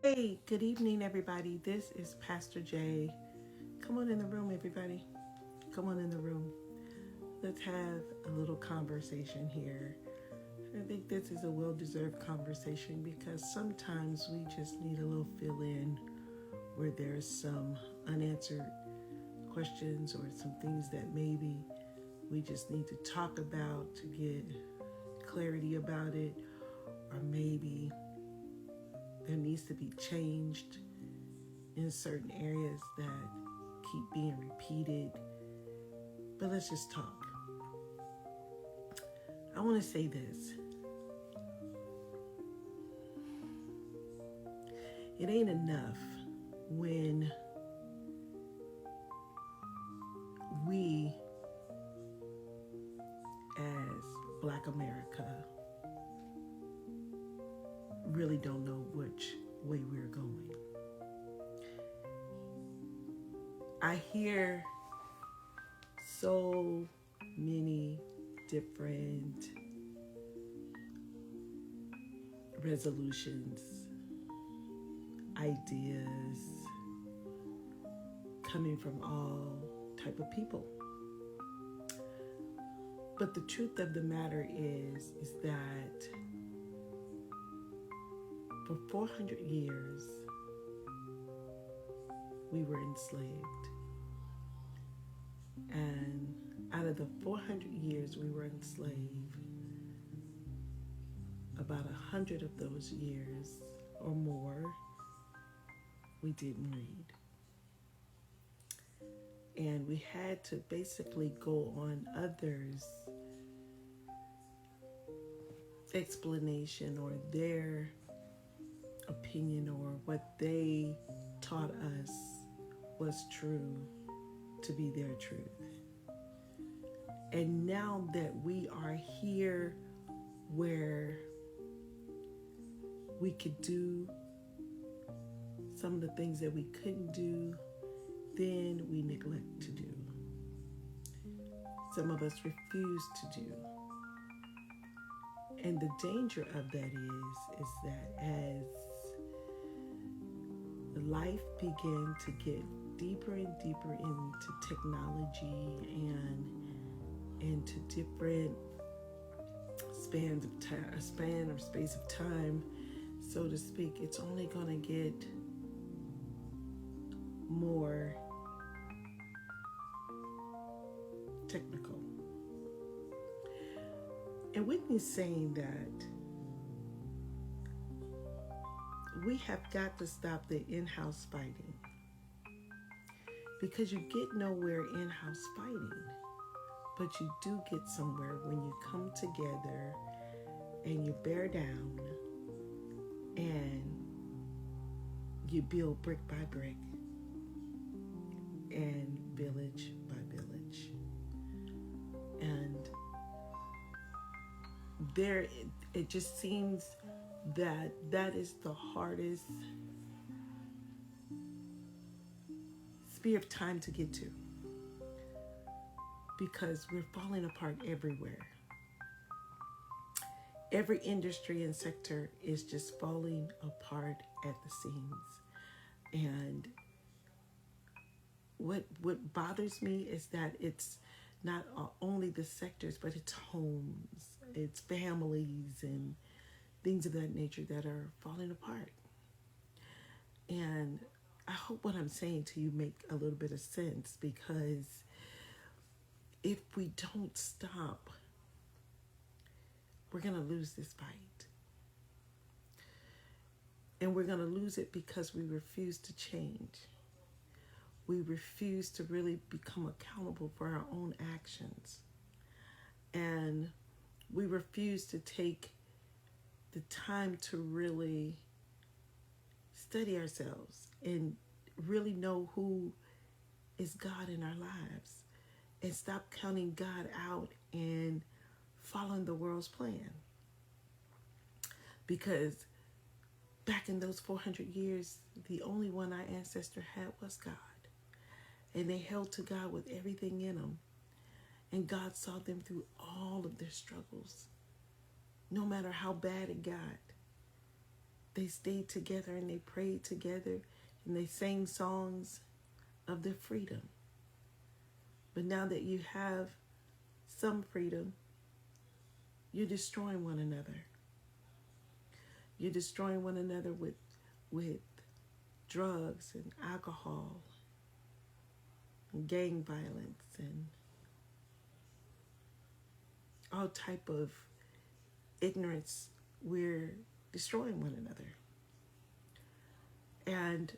Hey, good evening, everybody. This is Pastor Jay. Come on in the room, everybody. Come on in the room. Let's have a little conversation here. I think this is a well-deserved conversation because sometimes we just need a little fill-in where there's some unanswered questions or some things that maybe we just need to talk about to get clarity about it, or maybe there needs to be changed in certain areas that keep being repeated. But let's just talk. I want to say this. It ain't enough when we, as Black America, really don't know which way we're going. I hear so many different resolutions, ideas coming from all type of people. But the truth of the matter is that for 400 years, we were enslaved. And out of the 400 years we were enslaved, about 100 of those years or more, we didn't read. And we had to basically go on others' explanation or their opinion or what they taught us was true to be their truth. And now that we are here where we could do some of the things that we couldn't do, then we neglect to do. Some of us refuse to do. And the danger of that is that as life began to get deeper and deeper into technology and into different spans of time, a span or space of time, so to speak, it's only going to get more technical. And with me saying that, we have got to stop the in-house fighting, because you get nowhere in-house fighting, but you do get somewhere when you come together and you bear down and you build brick by brick and village by village. And there, it just seems that is the hardest sphere of time to get to, because we're falling apart everywhere. Every industry and sector is just falling apart at the seams. And what bothers me is that it's not only the sectors, but it's homes, it's families and things of that nature that are falling apart. And I hope what I'm saying to you make a little bit of sense, because if we don't stop, we're going to lose this fight. And we're going to lose it because we refuse to change. We refuse to really become accountable for our own actions. And we refuse to take the time to really study ourselves and really know who is God in our lives, and stop counting God out and following the world's plan. Because back in those 400 years, the only one our ancestor had was God. And they held to God with everything in them. And God saw them through all of their struggles, no matter how bad it got. they stayed together and they prayed together and they sang songs of their freedom. But now that you have some freedom, you're destroying one another. You're destroying one another with drugs and alcohol and gang violence and all type of ignorance. We're destroying one another. And,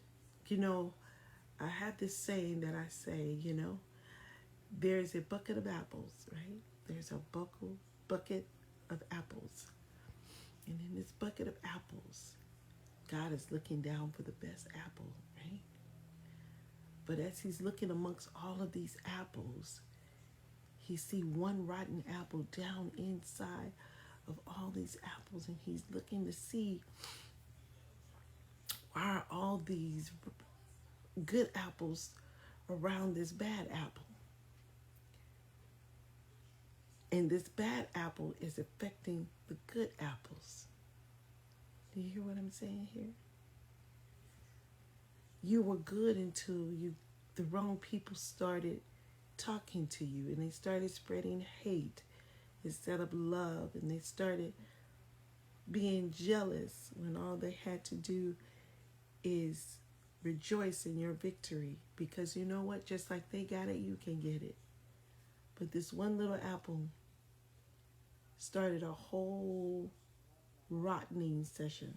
I have this saying that I say, there's a bucket of apples, right? There's a bucket of apples. And in this bucket of apples, God is looking down for the best apple, right? But as he's looking amongst all of these apples, he sees one rotten apple down inside of all these apples, and he's looking to see, why are all these good apples around this bad apple? And this bad apple is affecting the good apples. Do you hear what I'm saying here? You were good until the wrong people started talking to you, and they started spreading hate instead of love, and they started being jealous when all they had to do is rejoice in your victory. Because you know what? Just like they got it, you can get it. But this one little apple started a whole rotting session.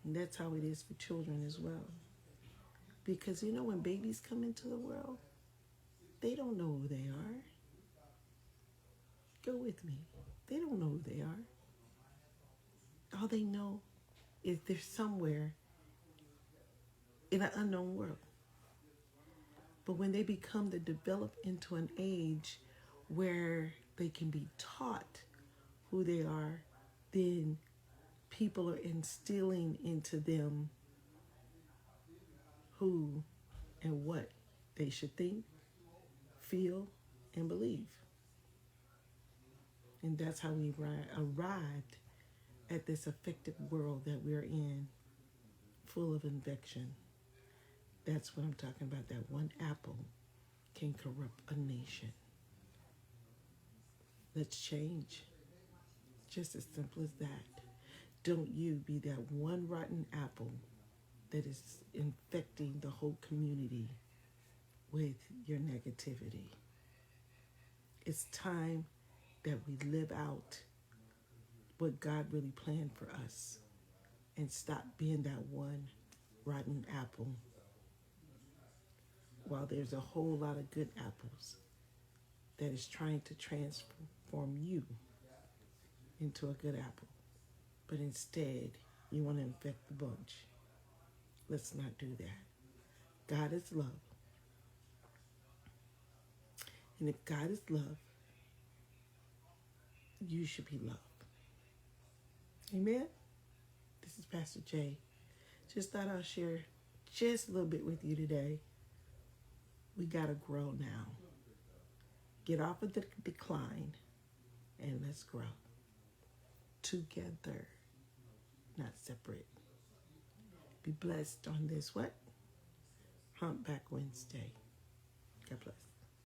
And that's how it is for children as well. Because when babies come into the world, they don't know who they are. Go with me. They don't know who they are. All they know is they're somewhere in an unknown world. But when they become to develop into an age where they can be taught who they are, then people are instilling into them who and what they should think, feel, and believe. And that's how we arrived at this affected world that we're in, full of infection. That's what I'm talking about. That one apple can corrupt a nation. Let's change. Just as simple as that. Don't you be that one rotten apple that is infecting the whole community with your negativity. It's time that we live out what God really planned for us and stop being that one rotten apple while there's a whole lot of good apples that is trying to transform you into a good apple. But instead, you want to infect the bunch. Let's not do that. God is love. And if God is love, you should be loved. Amen? This is Pastor Jay. Just thought I'll share just a little bit with you today. We got to grow now. Get off of the decline and let's grow. Together, not separate. Be blessed on this what? Humpback Wednesday. God bless.